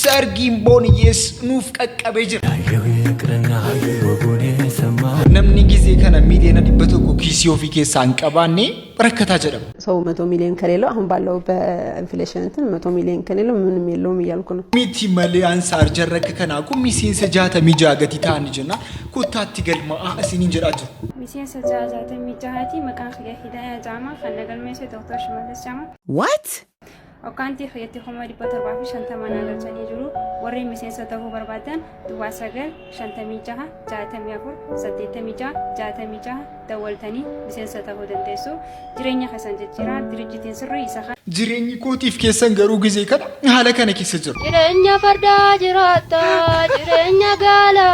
Sargin boniyes nuuf qaqqabe jira. Namni ጊዜ kana ሚሊዮን ዲበቶኮ ኪሲዮ ፊ ኬሳን ቀባኔ በረከታ ጀደም ሰው 100 ሚሊዮን ከሌለው አሁን ባለው በኢንፍሌሽን እንትን 100 ሚሊዮን ከሌለው ምንም የለውም ይያልኩ ነው ሚቲ መሊያን ሳር ጀረክ ከናኩ ሚሲን ሰጃተ ሚጃገቲ ታንጅና ኩታቲ ገልማ አሲን እንጀራጅ ሚሲን ሰጃተ ሚጃሃቲ መቃን ሂዳያ ጃማ ፈነገል ሜሴ ዶክተር ሽመለስ ጃማ what وكانتي خيتي خمري بتربع في شنطة مناقل تنيجرو وري مسين ستهو بربادن دواسقل شنطة ميجها جاتم يافر ستة ميجا جاتم ميجا دولتني مسين ستهو دنتسو جرينيا خسان جتيرا درجتين سري يسخا جريني كوتيف كيسان غرو غزي كدا حالك انا كيسجر جرينيا فردا جراتا جرينيا غالا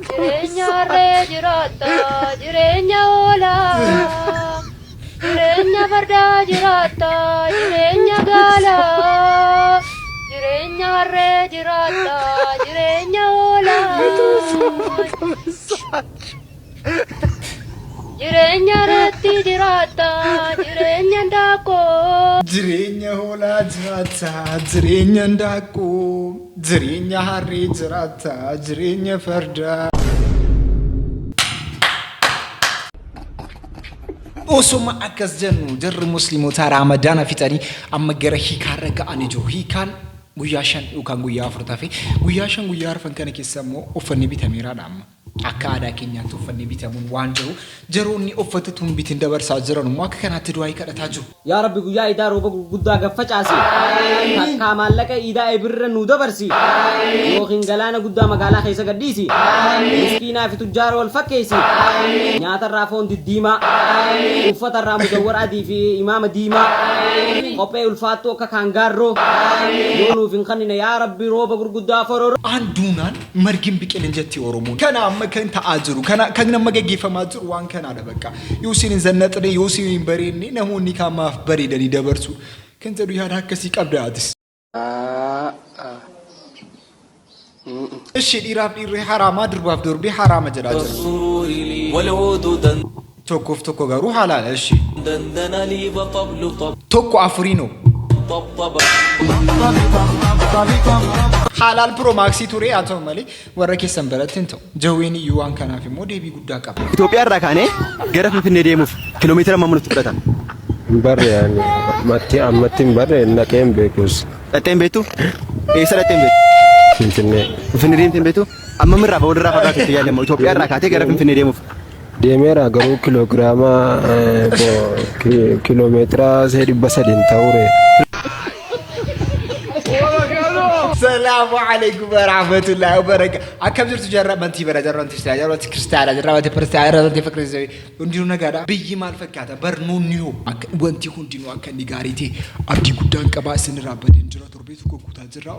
جرينيا ري جراتا جرينيا اولا Jirenya farda jirata, jirenya gala, jirenya re jirata, jirenya ola, jirenya reti jirata, jirenya ndako, jirenya ola jirata, jirenya ndako, jirenya re jirata, jirenya farda. Osoma akas jennu jarri muslimu tara ramadana fitani amma gara hikaraka anijo hikan guyashan ukan guya furtafe guyashan guyar fan kana kisamo ofanni bitamira damma akada kenya to fanni bitamun wanjo jaroni ofatatun bitin dabar sajran mu aka kana tidwai kada taju ya rabbi guya ida roba gudda gafacasi takka malaka ida ibirra nu dabarsi yo hingalana gudda magala khaysa gadisi miskina fi tujar wal fakisi nyata rafon didima ufata ramu dawar adi fi imam dima qope ulfato ka kangarro yonu fin khanina ya rabbi roba gudda faror andunan margin biqel enjeti oromo kana መከን ተአጅሩ ከነ መገጊ ፈማጅሩ ዋን ከና ደበቃ ዩሲን ዘነጥደ ዩሲን በሬኒ ነሙኒ ካማፍ በሬ ደኒ ደበርሱ ከንዘዱ ያዳከሲ ቀብዳትስ እሺ ዲራፍ ዲሪ ሐራማ ድርባፍ ድርቢ ሐራማ ጀዳጀ ወለውዱደን ቶኮፍ ቶኮ ጋሩ ሐላል እሺ ደንደናሊ በቀብሉ ጠብ ቶኮ አፍሪ ነው حلال برو ماكسي توري أنتو مالي وركي سنبرت انتو جويني يوان كنا في مودي بيقودا كاب إثيوبيا راكاني غرف في نديمو كيلومتر ما منو تبرتان بر يعني ماتي بر نكيم بيكوس تتم بيتو ايه سر تتم بيت في نديم تم بيتو اما من رافا ودرا فقات تيا لما إثيوبيا راكاتي غرف في نديمو ديميرا غرو كيلوغراما كيلومتر سيدي بسدين تاوري السلام عليكم ورحمة الله وبركاته. أكمل تجرب من تي برجران تستاجر وتكرستار جرب تبرستار تفكر زي وندينو نجارا بيجي مال فكاتا برنونيو وانتي كنتينو أكن نجاريتي أبدي قدام كباس نرابدين جرا تربيتو كوكوتا جرا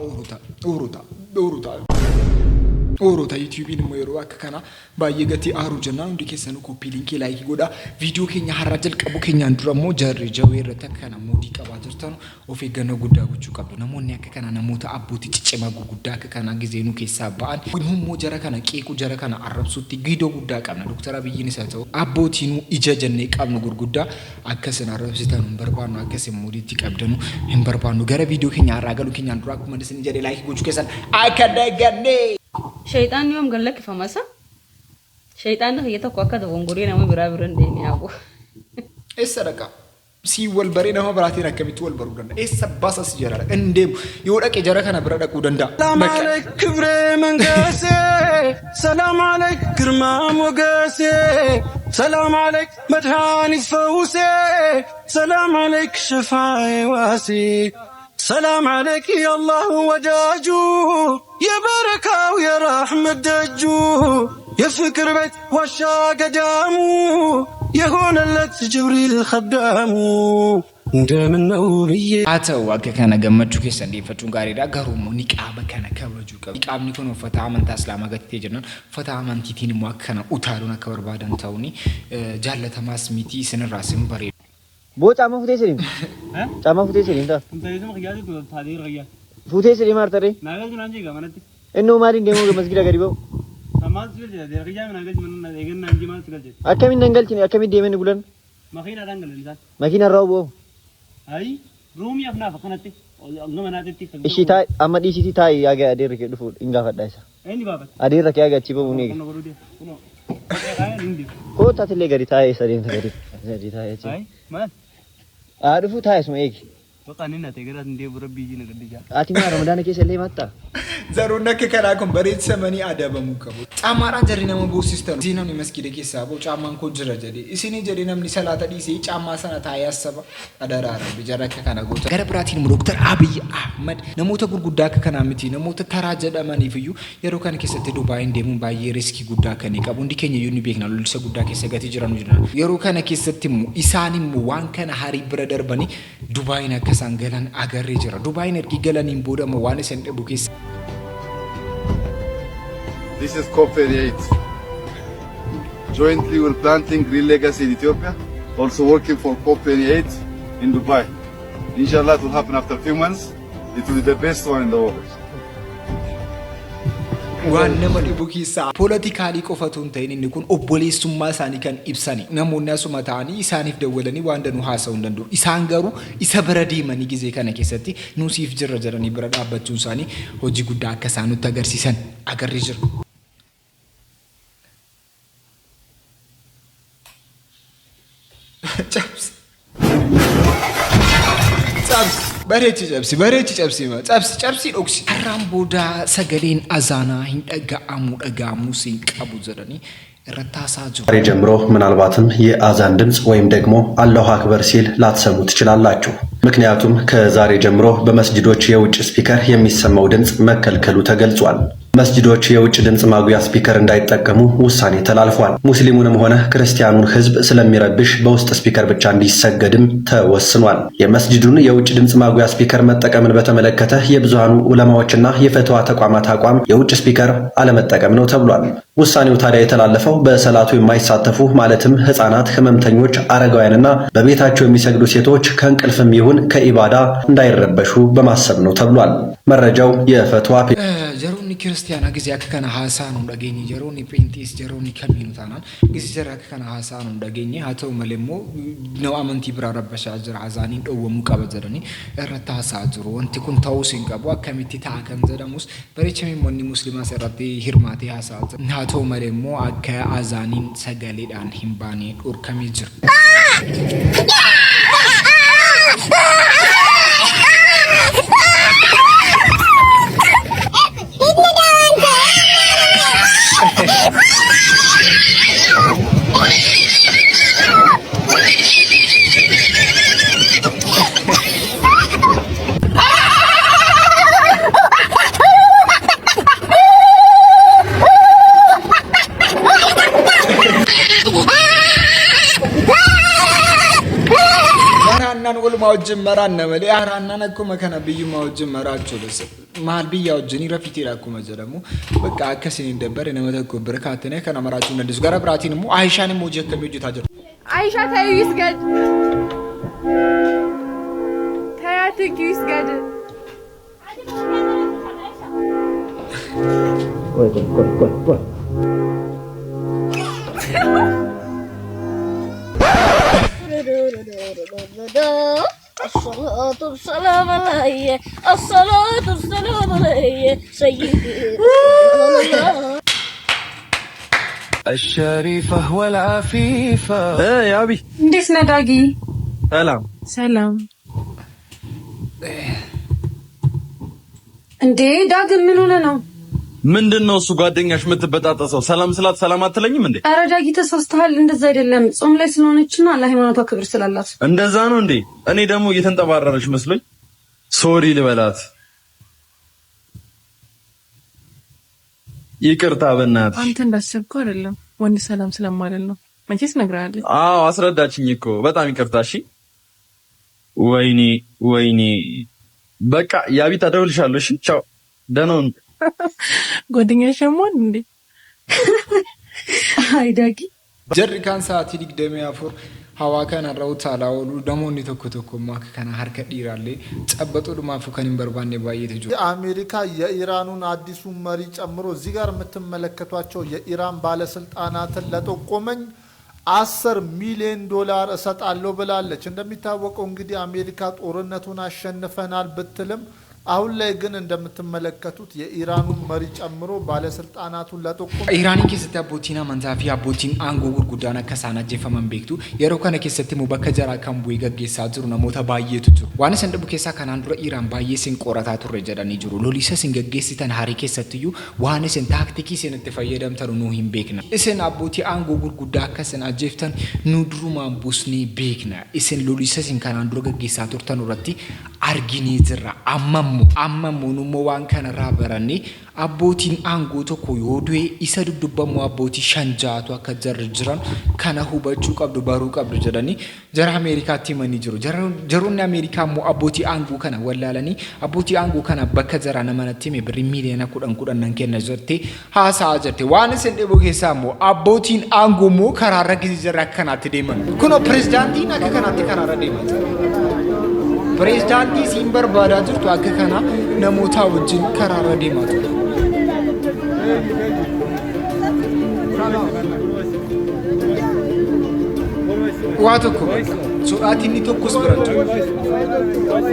أوروتا يوتيوبين ميرو أككنا بايجتي أرو جنان وديك سنو كوبي لينكي لايك جودا فيديو كينيا هرجل كابو كينيا ندرا مو جري جوير تكنا مودي كباجرتانو وفي جنو جودا وشو كابو نموني أككنا نموت أبوتي تجمع جودا أككنا جزينو كيسابان وهم مو جرا كنا كيكو جرا كنا عرب سوتي جيدو جودا كنا دكتورا بيجي نساتو أبوتينو إجازني كابنو جودا أكسن عرب ستانو بربانو أكسن مودي تكابدنو هم بربانو جرا فيديو كينيا راجلو كينيا ندرا كمان دسني جري لايك جوجو كيسان أكدا جني شيطان يوم قال لك فمسا شيطان هي تقوى كذا وانقرين أمي برابرن ديني أبو إيش ركا سي والبرين هم براتين كميت والبرودن إيش سباسة سجارة إندم يورك إجارة أنا برا كودندا سلام عليك كبر من قاسي سلام عليك كرمام وقاسي سلام عليك مدهاني فوسي سلام عليك شفاعي واسي سلام عليك يا الله وجاجو يا بركة ويا رحمة دجو يا فكر بيت وشاق دامو يا هون اللت جبريل خدامو دم النوبية أتوا وكأنا جمعت كيس عندي فتوغاري دا غرومو نيكابا كنا كبرجو نيكاب نيكونو فتاة من تسلام قد تيجنن فتاة من تيتين مؤكنا أثارونا كبر بعدن تاوني جالة تماس ميتي سن راسم بري بو تعمل فوتي سليم تعمل فوتي سليم تا كنت لازم خيالي تادير غيا فوتي سليم مارتري ما قلت نانجي كمانتي إنه مارين ديمو مسجد غريبو سماز فيل جا غيا من قلت من إيجن نانجي ما تقول جد أكمل نانجلتني أكمل ديمن يقولن ما خينا دانجل إنسان ما خينا راو بو أي رومي أفنا فخنتي Ishi taa'e amma dhiisitii taa'e yaaga adeerri kee dhufu hin gaafadhaa isa. Adeerra kee yaaga achi bahu ni eega. Kootatillee gadi taa'e isa deemta gadi taa'e achi. Dhufu taa'e suma eegi. Ati maa Ramadaana keessa illee maattaa? Zaroon akka karaa kun bareechamanii adabamuu qabu. Caamaadhaan jarri nama boosistan. Isin namni masgiida keessaa ba'u caamaan kun jira jedhee. Isin jedhee namni salaata dhiisee caamaa sana taa'ee asaba adaraara. Jarri akka kana goota. Gara biraatiin immoo Dr. Abiy Ahmad namoota gurguddaa akka kanaa miti namoota taraa jedhamaniif iyyuu yeroo kana keessatti Dubaayin deemuun baay'ee riskii guddaa kan qabu. Hundi keenya iyyuu ni beekna lolisa guddaa keessa gatii jiran jira. Yeroo kana keessatti immoo isaan immoo waan kana harii bira darbanii Dubaayin akka isaan galan agarree jira. Dubaayin ergi galaniin booda immoo waan isaan dhabu keessa. This is COP28. Jointly we're planting Green Legacy in Ethiopia, also working for COP28 in Dubai. Inshallah it will happen after a few months. It will be the best one in the world. Waan nama dhibu keessaa poolitikaali qofatu hin ta'in inni kun obboleessummaa isaanii kan ibsani. Namoonni asuma ta'anii isaaniif dawwalanii waan danuu haasa'uu hin danda'u. Isaan garuu isa bira deemanii gizee kana keessatti nuusiif jirra jedhanii bira dhaabbachuun isaanii hojii guddaa akka isaan nutti agarsiisan agarree jira. Bareechi cabsi dhoksi. Har'aan booda sagaleen azaanaa hin dhaga'amu siin qabu jedhanii irratti haasaa jiru. ዛሬ ጀምሮ ምናልባትም የአዛን ድምጽ ወይም ደግሞ አላሁ አክበር ሲል ላትሰሙ ትችላላችሁ። ምክንያቱም ከዛሬ ጀምሮ በመስጂዶች የውጭ ስፒከር የሚሰማው ድምጽ መከልከሉ ተገልጿል። መስጂዶች የውጭ ድምጽ ማጉያ ስፒከር እንዳይጠቀሙ ውሳኔ ተላልፏል። ሙስሊሙንም ሆነ ክርስቲያኑን ህዝብ ስለሚረብሽ በውስጥ ስፒከር ብቻ እንዲሰገድም ተወስኗል። የመስጂዱን የውጭ ድምጽ ማጉያ ስፒከር መጠቀምን በተመለከተ የብዙሃኑ ዑለማዎችና የፈትዋ ተቋማት አቋም የውጭ ስፒከር አለመጠቀም ነው ተብሏል። ውሳኔው ታዲያ የተላለፈው በሰላቱ የማይሳተፉ ማለትም ህፃናት፣ ህመምተኞች፣ አረጋውያንና በቤታቸው የሚሰግዱ ሴቶች ከእንቅልፍም ይሁን ከኢባዳ እንዳይረበሹ በማሰብ ነው ተብሏል። መረጃው የፈትዋ ጀሮኒ ክርስቲያና ጊዜ አከና ሐሳኑ እንደገኘ ጀሮኒ ፔንቲስ ጀሮኒ ከሚኑታናን ጊዜ ጀራ አከና ሐሳኑ እንደገኘ አተው መለሞ ነው አመንቲ ብራ ረበሻ ጀራ አዛኒ ደወሙ ቀበዘረኒ እረታ ሐሳጅሩ ወንቲ ኩን ታውሲን ቀቡ አከሚቲ ታከን ዘደሙስ በሬቸሚ ሞኒ ሙስሊማ ሰራቲ ሂርማቲ ሐሳጅ አተው መለሞ አከ አዛኒን ሰገሌዳን ሂምባኒ ዱር ከሚጅር ማውጅ መራና መለ አራና ነኮ መከና ብዩ ማውጅ መራቸው ለሰ ማል ብያው ጀኒ ረፊት ይላኩ መጀደሙ በቃ አከሰኝ እንደበር ነመተኮ በረካተነ ከና መራቸው እንደስ ጋር ብራቲን ሙ አይሻን ሞጀ ከሚውጅ ታጀር አይሻ ታዩ ይስገድ ታያት ይስገድ ቆይ الصلاة والسلام عليه الصلاة والسلام عليه سيدي الشريفة والعفيفة يا أبي እንዴት ነህ ዳጊ? ሰላም እንዴ ዳግም ምን ሆነ ነው? ምንድነው እሱ ጓደኛሽ የምትበጣጠሰው? ሰላም ስላት ሰላም አትለኝም እንዴ? ኧረ ዳጊ ተሳስተሃል። እንደዛ አይደለም። ጾም ላይ ስለሆነችና ለሃይማኖቷ ክብር ስላላት እንደዛ ነው እንዴ? እኔ ደግሞ እየተንጠባረረች መስሎኝ ሶሪ ልበላት። ይቅርታ በእናትሽ። አንተ እንዳሰብከው አይደለም። ወንድ ሰላም ስለማለት ነው። መቼስ ነግራለች። አዎ አስረዳችኝ እኮ። በጣም ይቅርታ። እሺ ወይኔ በቃ ያቢት አደውልሻለሁ። እሺ ቻው። ደህና ሁን። ጓደኛሽ ሸሞን እንዴ? አይ ዳጊ ጀሪ ካንሳ ቲዲክ ደሚያፎር ሐዋካን አራውታ ላውሉ ደሞኒ ተኮተኮ ማክ ካና ሐርከ ዲራሌ ጸበጡ ድማፉ ከኒን በርባኔ ባየተጆ አሜሪካ የኢራኑን አዲሱን መሪ ጨምሮ እዚህ ጋር የምትመለከቷቸው የኢራን ባለስልጣናትን ለጠቆመኝ $10 ሚሊዮን እሰጣለሁ ብላለች። እንደሚታወቀው እንግዲህ አሜሪካ ጦርነቱን አሸንፈናል ብትልም አሁን ላይ ግን እንደምትመለከቱት የኢራኑን መሪ ጨምሮ ባለስልጣናቱን ለጥቁም ኢራን keessatti abbootiin amantaa fi abbootiin aangoo gurguddaan akka isaan ajjeefaman beektu yeroo kana keessatti immoo bakka jaraa kan bu'ee gaggeessaa jiru namoota baay'eetu jiru waan isin dhibu keessaa kanaan dura Iraan baay'ee isin qorataa turre jedhanii jiru lolisa isin gaggeessitan harii keessatti iyyuu waan isin taaktikii isin itti fayyadamtan nuu hin beekna isin abbootii aangoo gurguddaa akka isin ajjeeftan nu durumaan busnee beekna isin lolisa isin kanaan dura gaggeessaa turtan irratti arginee jirra ammamu nummo waan kana rabarani abbootiin aangoo tokko yoo du'e isa dudubbamu abbootii shan jaatu akka jarri jiran kana hubachuu qabdu baruu qabdu jedhani jara Ameerikaatti himanii jiru jaroonni Ameerikaa immoo abbootii aangoo kana wallaalanii abbootii aangoo kana bakka jara namanatti hime birrii miliyoona 10 nan kenna jirte haasaa jirte waan isin dhibu keessaa immoo abbootiin aangoo immoo karaarra gisi jarra akkanaatti deeman kuno pirezidaantiin akka kanaatti karaarra deeman Presidenti siin barbaadaa jirtu akka kana namoota wajjin karaarra deemaa jiru. Waa tokko sodaati inni tokkos bira jiru.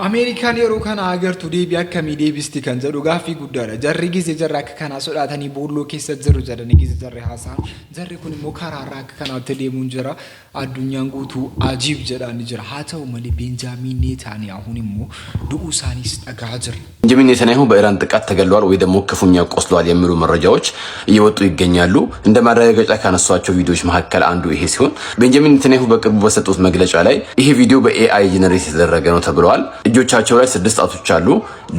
Amerikaan yeroo kana agartu deebii akkamii deebisti kan jedhu gaaffii guddaadha. Jarri gize jarri akka kana sodaatanii boolloo keessa jiru jedhanii gize jarri haasaan. Jarri kun immoo karaarraa akka kanaatti deemuun jira. Addunyaan guutuu ajiib jedhanii jira. Haa ta'u malee ቤንጃሚን ኔታንያሁ immoo du'uu isaaniis dhagaa jira. ቤንጃሚን ኔታንያሁ በኢራን ጥቃት ተገድሏል ወይ ደግሞ ክፉኛ ቆስሏል የሚሉ መረጃዎች እየወጡ ይገኛሉ። እንደ ማረጋገጫ ካነሷቸው ቪዲዮዎች መካከል አንዱ ይሄ ሲሆን ቤንጃሚን ኔታንያሁ በቅርቡ በሰጡት መግለጫ ላይ ይሄ ቪዲዮ በኤአይ ጀነሬት የተደረገ ነው ተብለዋል። እጆቻቸው ላይ 6 ጣቶች አሉ።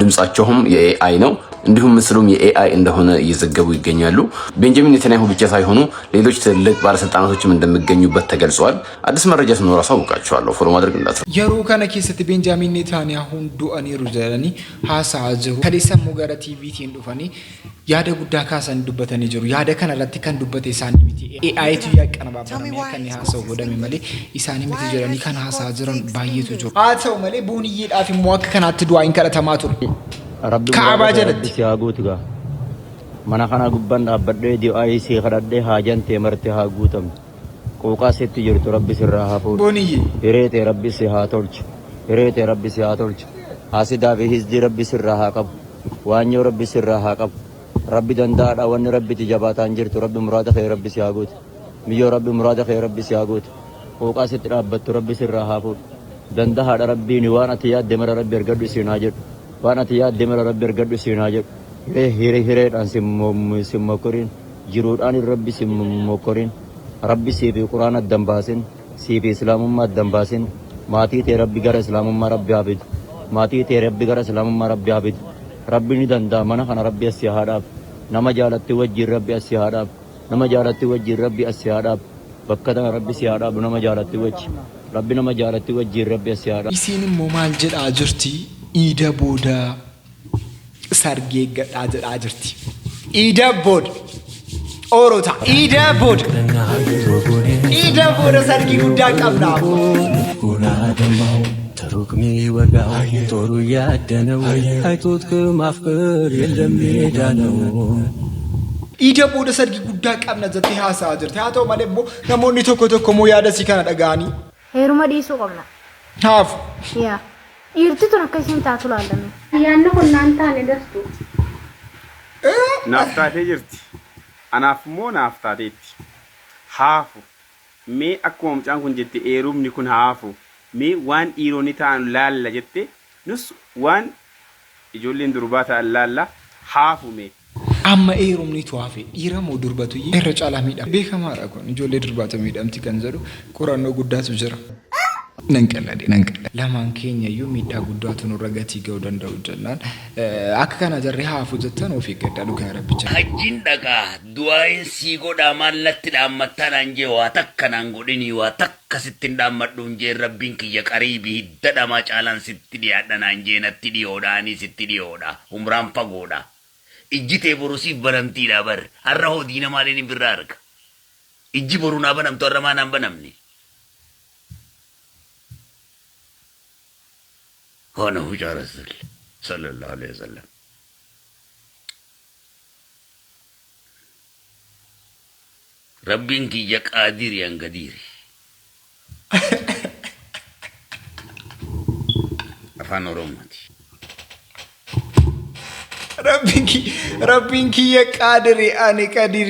ድምጻቸውም የኤአይ ነው። እንዲሁም ምስሉም የኤአይ እንደሆነ እየዘገቡ ይገኛሉ። ቤንጃሚን ኔታንያሁ ብቻ ሳይሆኑ ሌሎች ትልቅ ባለስልጣናቶችም እንደሚገኙበት ተገልጿል። አዲስ መረጃ ሲኖር አሳውቃችኋለሁ። ፎሎ ማድረግ እንዳትረሱ። የሮ ከነ keessatti ቤንጃሚን ኔታንያሁ du'aniiru jedhanii haasaa jiru. Kaleessammoo gara TVtiin dhufanii yaada guddaa kaasan dubbatanii jiru. Yaada kana irratti kan dubbate isaanii miti. AItu yaaqanabaabaramee akka inni haasa'u godhame malee isaanii miti jedhanii kan haasaa jiran baay'eetu jiru. Haa ta'u malee booniyyeedhaaf immoo akka kanaatti du'aa hin kadhatamaa ture. Kaabaa jalatti siyaguutuga mana kana gubban dhaabbadhee di'aayii si kadhadhee haajan tee marte haa guutamne qooqaa sitti jirtu rabbi sirraa haa fuudhu hireetee rabbi si haa tolchu hireetee rabbi si haa tolchu haasidaa fi hisdii rabbi sirraa haa qabu waanyoo rabbi sirraa haa qabu rabbi danda'aadha wanni rabbitti jabaataan jirtu rabbi muraada kee rabbi si haa guutu miyyoo rabbi muraada kee rabbi si haa guutu qooqaa sitti dhaabbattu rabbi sirraa haa fuudhu danda'aadha rabbiin waan ati yaadde mara rabbi argadhu isiin haa jedhu waan ati yaadde mara rabbi argadhu isiin haa jedhu hireedhaan si mokoriin jiruudhaan rabbi si mokoriin rabbi siifi quraana addan baasin siifi islaamummaa addan baasin maatii tee rabbi gara islaamummaa rabbi haafidu maatii tee rabbi gara islaamummaa rabbi haafidu rabbi ni danda'a mana kana rabbi asii haadhaaf nama jaalatti wajjiin rabbi asii haadhaaf nama jaalatti wajjiin rabbi asii haadhaaf bakka tana rabbi si haadhaaf nama jaalatti wajji rabbi nama jaalatti wajjiin rabbi asii haadhaaf. Isiin immoo maal jedhaa jirti? Iida booda sargee gadhaa jedhaa jirti. Iida booda oorota iida booda sargii guddaa qabnaa. تركني وقع طور يدنا حيتوتك مفكر يلم يدانو Iida booda sargii guddaa qabna jettee haasaa jirti. Haa ta'u malee immoo namoonni tokko tokko immoo yaada si kana dhaga'anii. Heeruma dhiisuu qabna. Haafu. Yaa. Dhiirti tun akka isiin taatu laallame. Yaanni kun naan taane dartu. Naaf taatee jirti. Anaaf immoo naaf taateetti. Haafu. Mee akkuma mucaan kun jette heerumni kun haafu. Mee waan dhiironni ta'an laalla jette nus waan ijoolleen durbaa ta'an laalla haafu mee. Amma heerumni tuwaafe dhiira moo durbatu irra caalaa miidhama. Beekamaadha kun ijoollee durbaata miidhamti kan jedhu qorannoo guddaatu jira. Nanqala lamaan keenya iyyuu miidhaa guddaatu nurra gatii ga'uu danda'u jennaan akka kana jarri haafu jettan of eeggadhaa dhugaa rabbicha. Hajjiin dhaqaa du'aayin sii godhaa maallatti dhaammattanaan jee waa takka naan godhinii waa takka sittin dhaammadhuun jee rabbiin kiyya qariibii hidda dhamaa caalaan sitti dhiyaadhanaan jee natti dhiyoodhaanii sitti dhiyoodha umraan fagoodha. Ijji tee borusiif banamtiidha bar har'a hoodiina maaliin hin birraa arga. Ijji boruu naa banamtu har'a maa naan banamne. هنا هو جاء رسول صلى الله عليه وسلم ربك يا قادر يا قدير أفان روماتي ربك يا قادر أنا قدير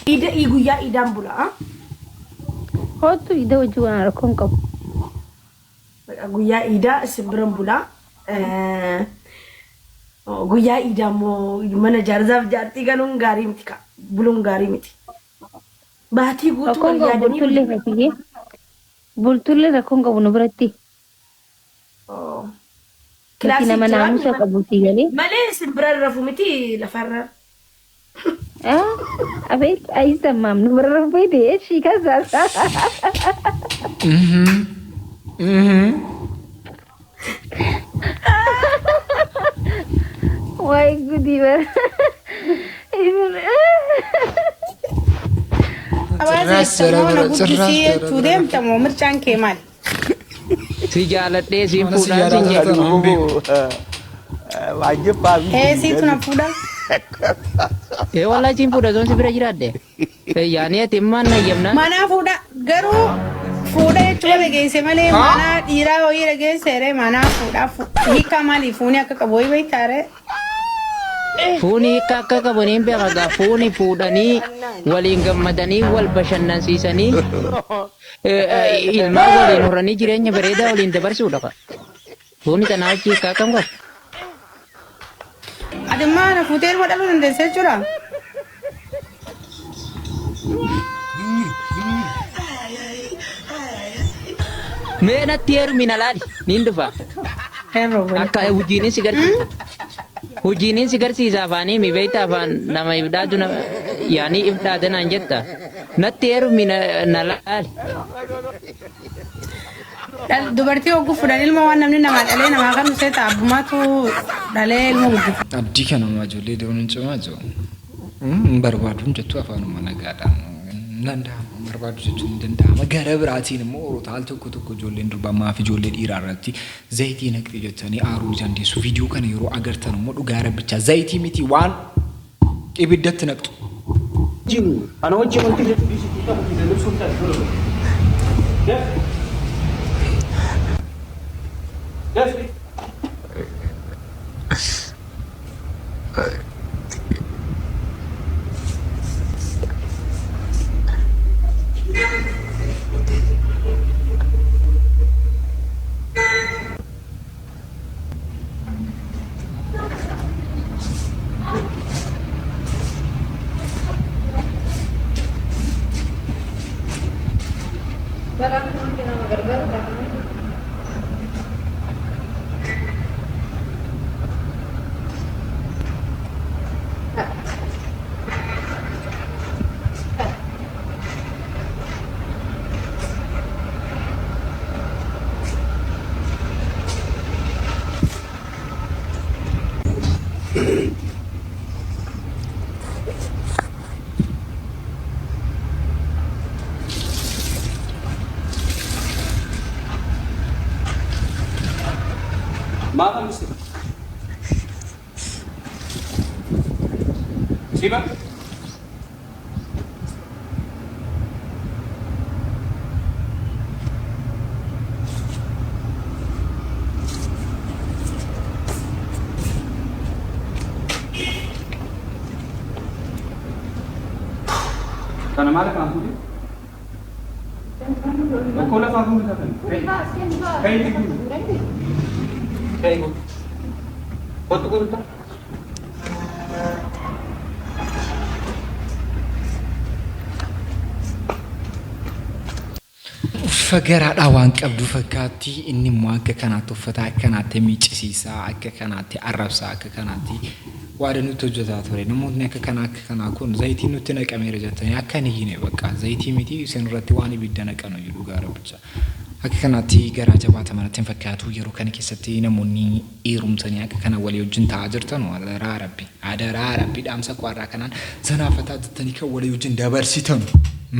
إيدا إيغو يا إيدام بولا هاتو إيدا وجوانا ركون كب guyyaa iidaa simbiran bulaa guyyaa iidaa immoo mana jaarsaaf jaartii galuun gaarii miti ka buluun gaarii miti baatii guutuu wal yaadanii bultulle rakkoon qabu nu biratti kilaasii nama naamusa qabuuti galee malee simbiran rafu miti lafarra abeet ayisamaam nu bira rafu beede shii kasaasa Why good even? Si jaaladhee si fuudhaa si jedhu. Si tuna fuudha. Wallaahi si fuudha zoon si bira jiraadde. Yaani ati immaan na yemna. Mana fuudha garuu fuudha jechuudha geesse malee mana dhiiraa ho'iira geesseere mana fuudha hiika maali fuuni akka qabu ho'i beektaare. Fuuni hiika akka qabaniin beekagaa fuuni fuudhanii waliin gammadanii wal bashannansiisanii ilmaa waliin horanii jireenya bareedaa waliin dabarsuudha. Fuuni tanaa achi hiika akkam qabu. Ati maana fuutee ilma dhaluu dandeessa jechuudha. Mee natti heerumina laali niin dhufa. Akka hojiinin si garsiisa afaanii mi beekta afaan nama ibdaatu yaanii ibdaata naan jetta. Natti heerumina na laali. Dubartii hogguu fuudhan ilma waan namni namaa dhalee namaa kan dhufee taa'abbumaatu dhalee ilma guddifatu. Abdii kana nama ijoollee deemuun cimaa jiru. Barbaaduun jettu afaanuma nagaadhaan. Danda'ama barbaadu jechuun danda'ama gara biraatiin immoo oroota al tokko ijoolleen durbaa fi ijoollee dhiiraa irratti zayitii naqxee jettanii aaruu dandeessu viidiyoo kana yeroo agartan immoo dhugaa rabbicha zayitii miti waan ibiddatti naqxu. Jiru ana wajjin wanti jedhu dhiisituu qabu fi lubsuun ta'a. Maaf mesti. Siapa? Kana mana kamu tu? Kau nak kamu ni kan? Kayak itu. Kayak itu. Foto kau tu? fagaraadha waan qabdu fakkaatti inni immoo akka kanaatti uffata akka kanaatti miiccisiisaa akka kanaatti arrabsaa akka kanaatti waada nutti hojjetaa ture namoonni akka kanaa kun zayitiin nutti naqameera jettanii akka hin hiine bakka zayitii miti isin irratti waan ibidda naqanu jedhu gaara bicha akka kanaatti garaa jabaata manatti fakkaatu yeroo kana keessatti namoonni heerumtanii akka kana walii wajjin ta'aa jirtan adaraa rabbi dhaamsa kwaarraa kanaan zanaafataa jettanii kan walii wajjin dabarsitan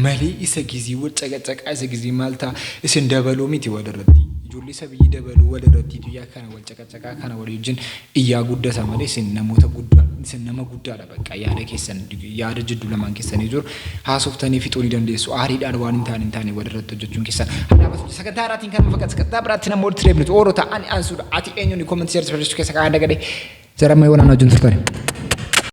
malee isa gizii wacaqacaqaa isa gizii maalta isin dabaluu miti wadarratti ijoollee sabii dabaluu wadarratti tuyyaa kana wacaqacaqaa kana walii wajjin iyyaa guddata malee isin namoota guddaa isin nama guddaadha bakka yaada keessan yaada jidduu lamaan keessanii jiru haasoftanii fixuu ni dandeessu aariidhaan waan hin taane wadarratti hojjechuun keessan hadaabatu sagantaa irraatiin kan fakkaatu sagantaa biraatti namoota tireebnitu oorota ani ansuudha ati eenyuun komentii seersi keessa kaan dagadee jarama yoo naannoo hojjetu turtani.